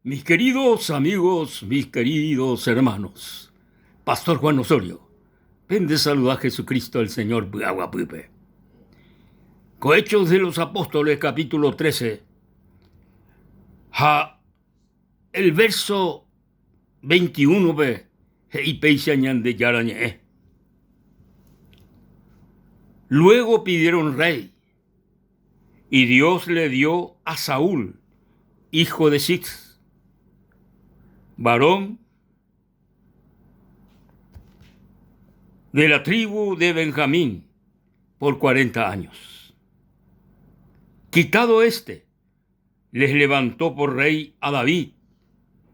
Mis queridos amigos, mis queridos hermanos, Pastor Juan Osorio, pende saluda a Jesucristo el Señor Buaguapupe. Cohechos de los Apóstoles, capítulo 13. El verso 21 ve, de Yarañe. Luego pidieron rey, y Dios le dio a Saúl, hijo de Cis, varón de la tribu de Benjamín, por 40 años. Quitado éste, les levantó por rey a David,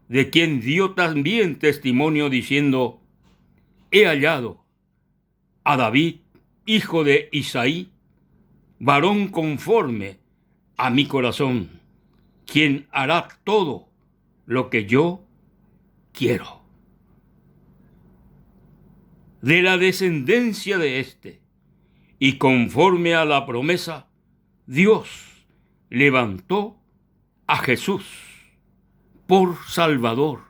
de quien dio también testimonio diciendo: he hallado a David, hijo de Isaí, varón conforme a mi corazón, quien hará todo lo que yo quiero. De la descendencia de éste, y conforme a la promesa, Dios levantó a Jesús por Salvador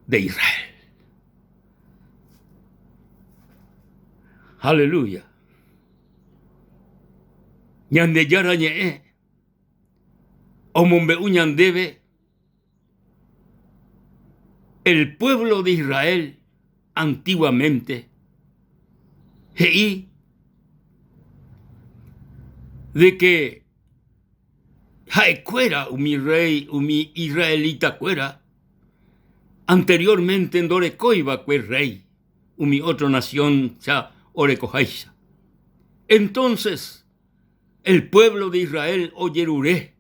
de Israel. Aleluya. Ñande yarañe omombe uñandebe, el pueblo de Israel antiguamente de que jaecuera mi rey, mi israelita cuera, anteriormente en Dorecoiba fue rey, mi otra nación ya Orecojaisa. Entonces, el pueblo de Israel oyeruré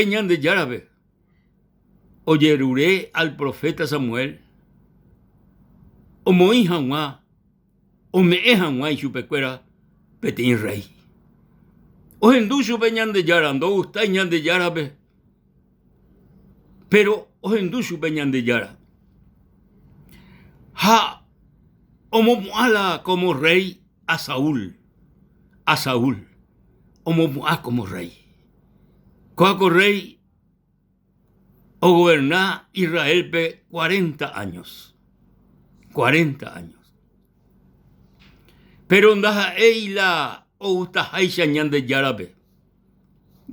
ñande yarabe, oyeruré al profeta Samuel, o moijanwa, o meejanwa y chupecuera, petín rey. O endushu pe ñande yara, no gusta ñande yarabe, pero o endushu pe ñande yara. O momuala como rey a Saúl, o momuá como rey. Coaco rey, o goberná Israel pe 40 años. 40 años. Pero ndaja eila o gusta haisha ñande yarabe.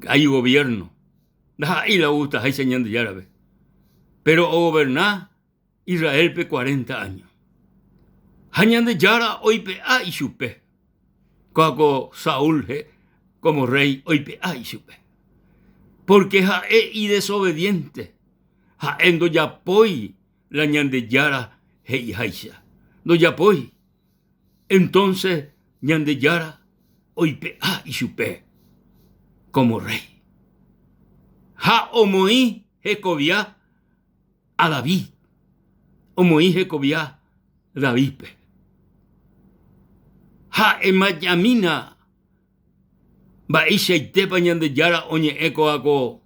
Hay gobierno. Ndaja eila o gusta haisha ñande yarabe. Pero o goberná Israel pe 40 años. Hañande yara oipe a ishupe. Coaco Saúl como rey oipe a ishupe. Porque y desobediente. Endo yapoi la ñande yara hei haisha. No yapoi. Entonces ñande yara oipe a ishupe como rey. Omoí Jecobia a David. Omoí Jecobia David pe. Emayamina Baishaitepa ñande yara oñe ecoaco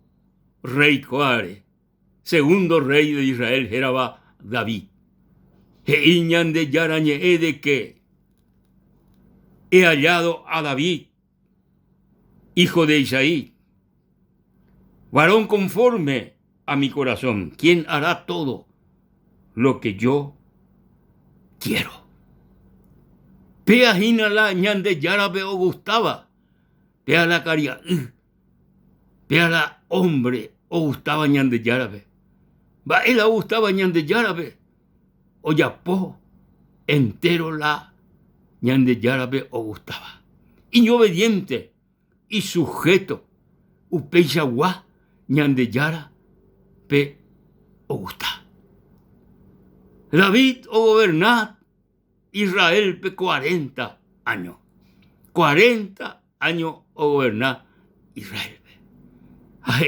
rey coare, segundo rey de Israel, Jeraba David. Ñande yara ñe de que he hallado a David, hijo de Isaí, varón conforme a mi corazón, quien hará todo lo que yo quiero. Peajina la ñande yara veo gustaba. Pea la caria, pea la hombre, o gustaba ñande yarabe. Va él a gustaba ñande yarabe. O yapó entero la ñande yarabe o gustaba. Y obediente y sujeto, upeyagua ñande yara pe o gusta. David o gobernar Israel pe 40 años. 40 años o gobernar Israel.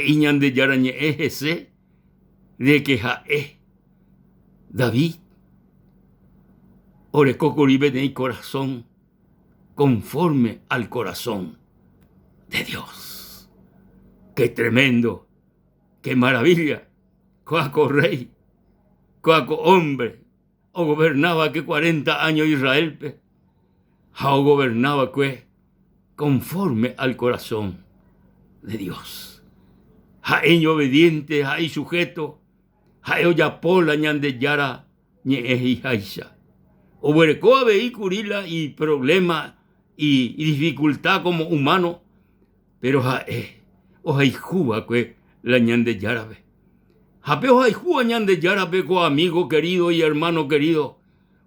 Y ñande yarañe ese de que David orecocoribe de mi corazón conforme al corazón de Dios. Qué tremendo, qué maravilla. Coaco rey, coaco hombre, o gobernaba que 40 años Israel, o gobernaba que conforme al corazón de Dios. Jaeño obediente, jae sujeto, jae oyapola ñande yara ñe'e jaisha. Oberecoa vehículila y problema y dificultad como humano, pero jae o jaijúa que la ñande yarabe. Japeo jaijúa ñande yarabe co amigo querido y hermano querido.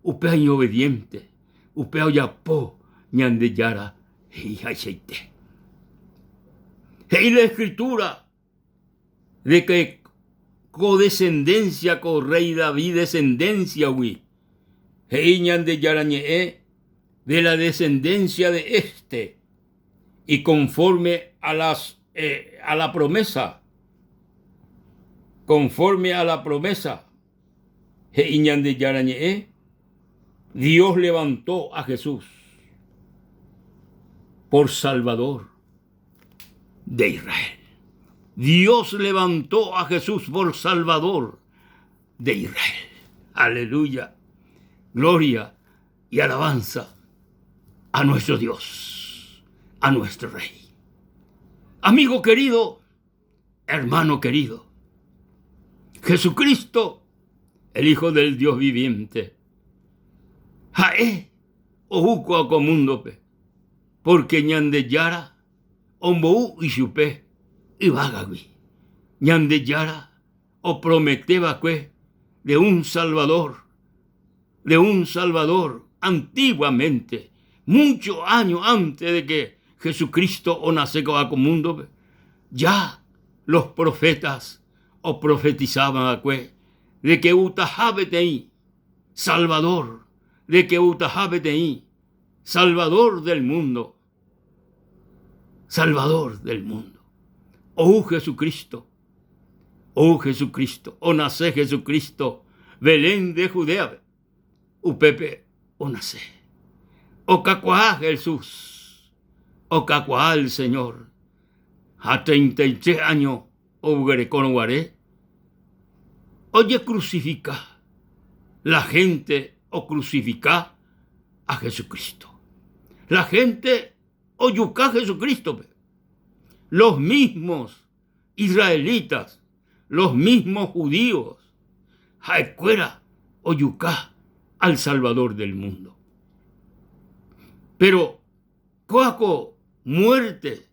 Upe año obediente, upe oyapó ñande yara y jaiseite. Y la escritura de que codescendencia con rey David, descendencia, güey. De Yarañe, de la descendencia de este, y conforme a la promesa, de Yarañe, Dios levantó a Jesús por Salvador de Israel. Dios levantó a Jesús por Salvador de Israel. Aleluya. Gloria y alabanza a nuestro Dios, a nuestro Rey. Amigo querido, hermano querido, Jesucristo, el Hijo del Dios viviente, jae ojuco a comundope, porque ñande yara, ombou y chupe, y vagagui, ñande yara, o prometeba que de un Salvador antiguamente, muchos años antes de que Jesucristo o nace a mundo, ya los profetas o profetizaban de que utahabetei, Salvador, de que utahabetei, Salvador del mundo, oh Jesucristo, o nace Jesucristo, Belén de Judea, upepe o nace, o cacuá Jesús, o cacuá el Señor, a 33 años, o grecono guaré, oye crucifica, la gente o crucifica a Jesucristo, la gente o yuca a Jesucristo, los mismos israelitas, los mismos judíos, jaecuera o yuca al Salvador del mundo. Pero, coaco muerte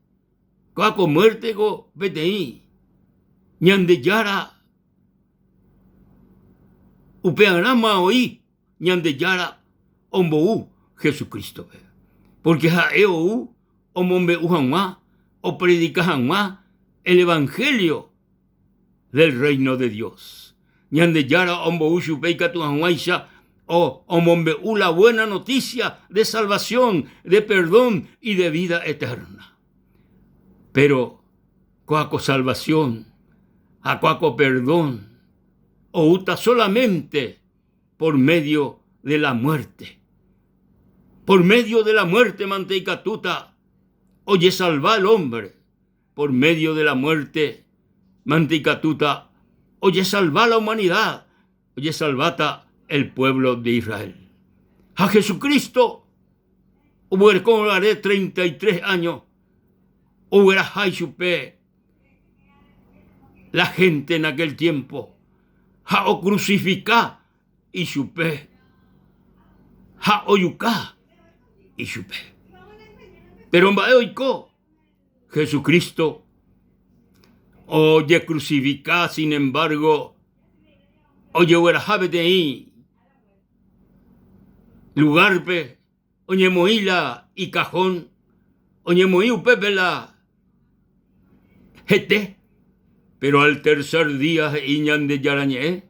go betei, ñande yara, upeanama oí, ñande yara, ombou Jesucristo. Porque jaeu, omombe ujanma, o predicajanma, el evangelio del reino de Dios. Ñande yara, ombou chupeika tujanwaisha, o omombe la buena noticia de salvación, de perdón y de vida eterna. Pero, coaco salvación, a coaco perdón, o uta solamente por medio de la muerte. Por medio de la muerte, manteicatuta, oye salva al hombre. Por medio de la muerte, manteicatuta, oye salva la humanidad. Oye salvata el pueblo de Israel. A Jesucristo, hubo haré 33 años, hubo chupe la gente en aquel tiempo, ja o crucificá y chupe, ja o yucá y chupe. Pero en oiko, Jesucristo, oye crucificá, sin embargo, oye huerajabeteí, lugar pe, oye moíla y cajón, oye moí upepela, jete, pero al tercer día iñan de yarañe,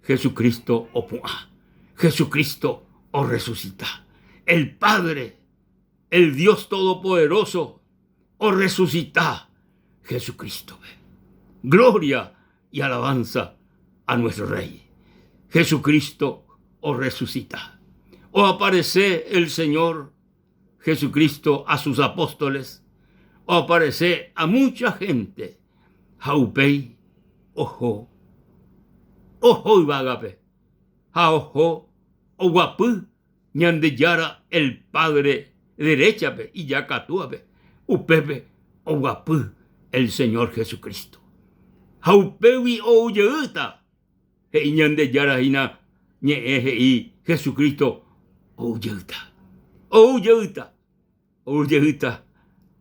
Jesucristo opua, Jesucristo o resucita, el Padre, el Dios Todopoderoso, o resucita, Jesucristo. Gloria y alabanza a nuestro Rey. Jesucristo o resucita. O aparece el Señor Jesucristo a sus apóstoles, o aparece a mucha gente. Jaupei, ojo y vagape. Ja ojo, o guapú, ñandeyara el Padre derechape y yacatúape. Upepe, o guapú, el Señor Jesucristo. Haupewi o yeuta. He ñande yara hina ñe Jesucristo o yeuta. O yeuta. O yeuta.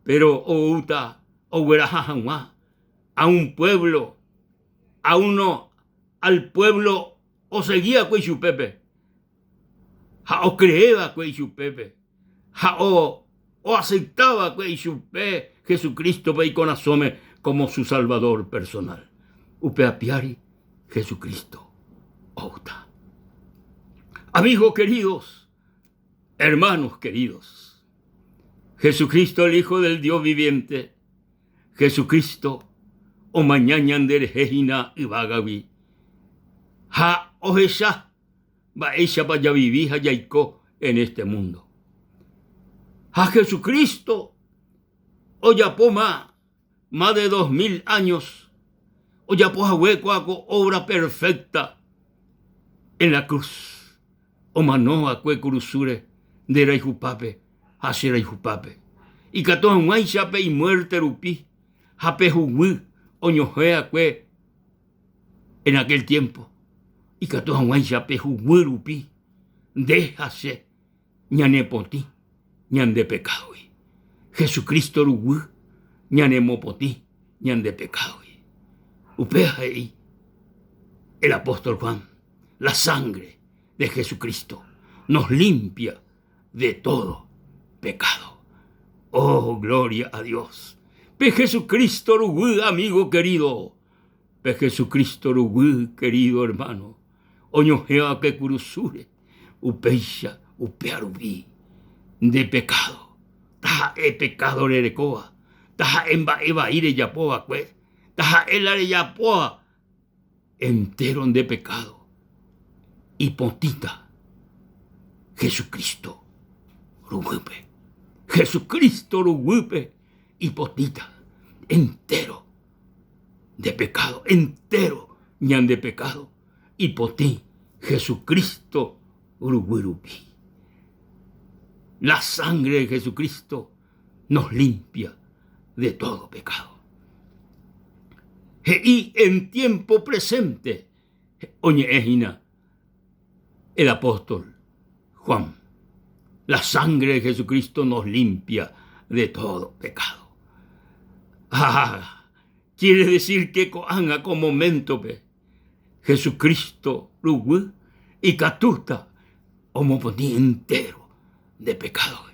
Pero o uta o huerajajanwa. A un pueblo, al pueblo o seguía con su pepe. O creía con su pepe. O aceptaba con su pepe Jesucristo ve con asome como su salvador personal. Upeapiari Jesucristo. Outa. Amigos queridos, hermanos queridos, Jesucristo el Hijo del Dios viviente, Jesucristo o mañana anderejina y vagavi. Ha ojesha va ella vaya vivir yaiko en este mundo. A Jesucristo o yapoma más de 2000 años o yapoja hueco hago obra perfecta en la cruz o manoa cue cruzure de raijupape hacia raijupape y catoan guaychape y muerte rupi jape jugu oñojea cue en aquel tiempo y catoan guaychape jugu rupi déjase ñanepoti ñan de pecado. Jesucristo rugu ñanemopoti ñan de pecado. Upea ahí el apóstol Juan, la sangre de Jesucristo nos limpia de todo pecado. Oh, gloria a Dios. Pe Jesucristo rugu, amigo querido. Pe Jesucristo rugu, querido hermano. Oñojea que curusure. Upeisha, upearubi. De pecado. Taja e pecado lerecoa. Taja emba eva ire yapoa cue. Taja elare yapoa. Entero de pecado. Y potita. Jesucristo rugupe. Jesucristo rugupe. Y potita. Entero de pecado. Entero ñan de pecado. Y potí. Jesucristo rugurupi. La sangre de Jesucristo nos limpia de todo pecado. Y en tiempo presente, oye, ejina, el apóstol Juan, la sangre de Jesucristo nos limpia de todo pecado. Quiere decir que coanga como momento, Jesucristo rugu y catuta, como poní entero de pecado,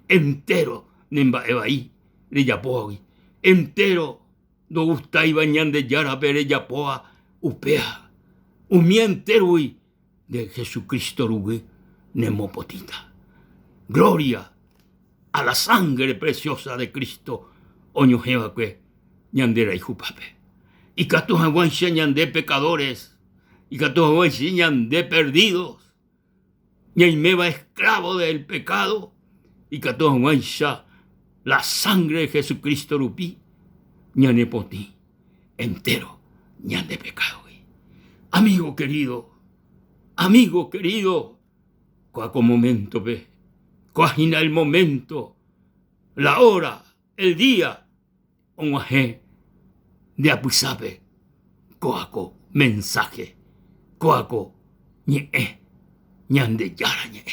entero nemba evaí, de yapoa, entero no gusta y bañan de yara pere yapoa, upea, mi entero de Jesucristo rugu, nemopotita. Gloria a la sangre preciosa de Cristo, oñojeva que ñandera y jupape. Y catujaguancha ñande pecadores, y catujaguancha ñande perdidos. Ñaimeba esclavo del pecado, y catujaguancha la sangre de Jesucristo rupi, ñanepoti, entero, ñande pecado. Amigo querido, cuaco momento ve, cuajina el momento, la hora, el día, onguaje, de apusape, coaco mensaje, coaco ñe, ñande yara ñe,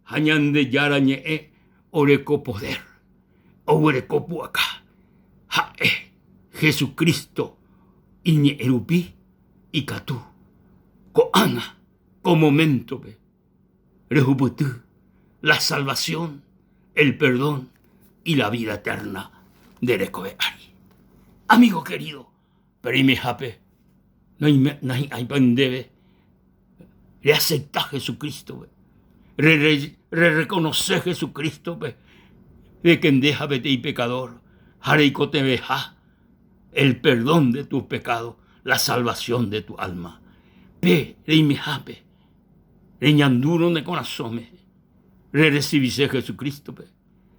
hañande yara ñe, oreco poder, oreco puaca, jae, Jesucristo, y ñe erupi, y catú, coana, co momento ve, rejuputú, la salvación, el perdón y la vida eterna de Recoveari. Amigo querido, pero y me jape, no hay pandebe, le acepta a Jesucristo, reconoce a Jesucristo, de quien deja vete y pecador, jareico te veja, el perdón de tus pecados, la salvación de tu alma. Pe, le me jape, le ñanduro de corazón, le recibiste a Jesucristo,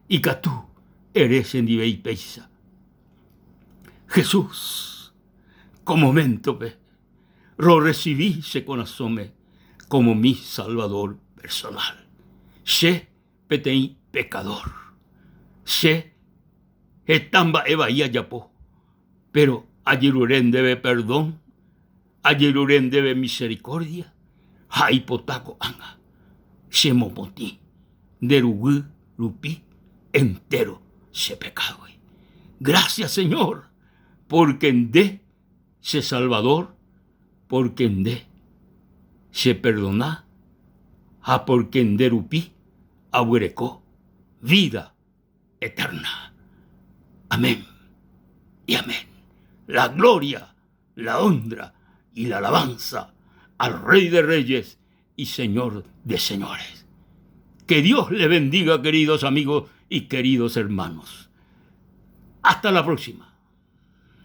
y que tú eres en dive y peisa. Jesús, como momento, lo recibí se corazón como mi salvador personal. Sé petei pecador. Sé Etamba eva y ayapo. Pero ayeruren debe perdón, ayeruren debe misericordia, haipotaco anga, shemopoti, derugu, rupi, entero se pecado. Gracias, Señor, porque en de se salvador, porque en de se perdona, a porque en de rupi, abuerecó, vida eterna. Amén y amén. La gloria, la honra y la alabanza al Rey de Reyes y Señor de Señores. Que Dios le bendiga, queridos amigos y queridos hermanos. Hasta la próxima.